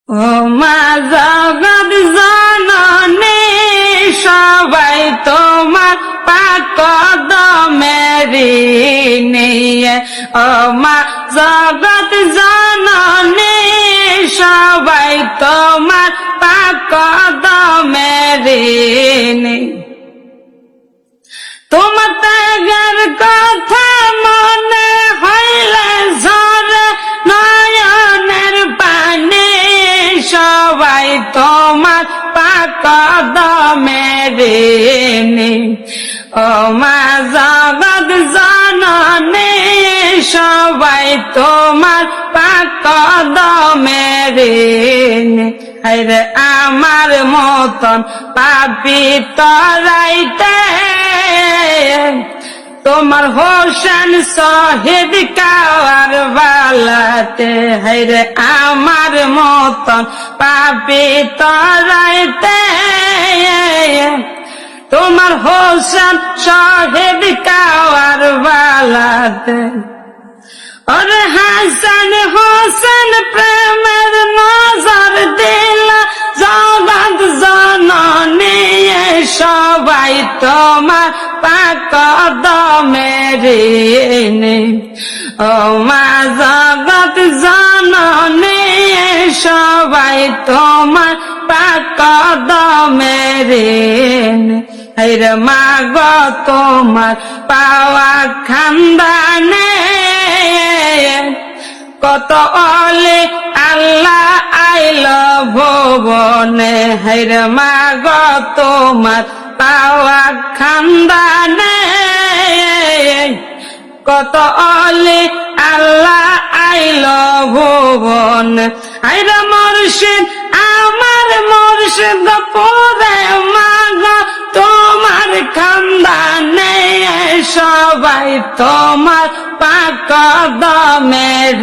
ও মা জগৎ জননী সবাই তোমার পাক কদমের নিয়ে। ও মা জগৎ জননী সবাই তোমার পাক কদমের নিয়ে। তোমার ত্যাগের কথা মনে হইলে ঝরে নয়নের পানি, সবাই তোমার পাক কদমের নিয়ে। ও মা জগৎ জননী সবাই তোমার পাক কদমের নিয়ে। আরে আমার মতন পাপী তরাইতে তোমার হোসেন শহীদ কারবালাতে। হায়রে আমার মতন পাপী তরাইতে তোমার হোসেন শহীদ কারবালাতে। ওরে হাসান হোসেন প্রেমের নজর দিলা জগৎ জননী সবাই তোমার পাক কদমের নিয়ে। ও মা জগৎ জননী সবাই তোমার পাক কদমের নিয়ে। আরে মা গো তোমার পাওয়া খানদানে কত অলি আল্লাহ আইল ভুবনে। হায়রে মা গো তোমার পাওয়া খানদানে কত অলি আল্লাহ আইল ভুবনে। হায়রে মুর্শিদ আমার মুর্শিদ গপুরে মা গো তোমার খানদানে সবাই তোমার পাক কদমের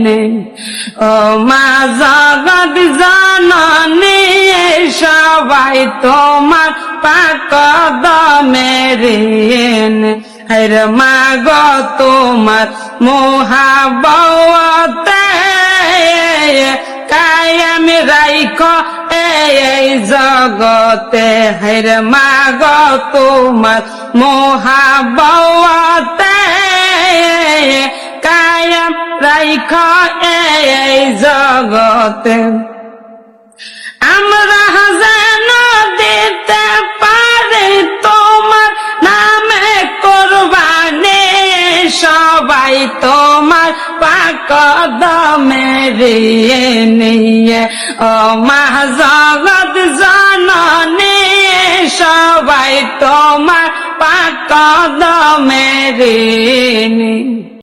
নিয়ে। ও মা জগৎ জননী সবাই তোমার পাক কদমের নিয়ে। আরে মা গো তোমার মোহাব্বতে কায়েম রাইখো এই জগতে। হায়রে মা গো তোমার মোহাব্বতে কায়েম রাইখো এই জগতে। আমরা যেন দিতে পারি তোমার নামে কোরবানি, সবাই তোমার পাক কদমের নিয়ে। ও মা জগৎ জননী সবাই তোমার পাক কদমের নিয়ে।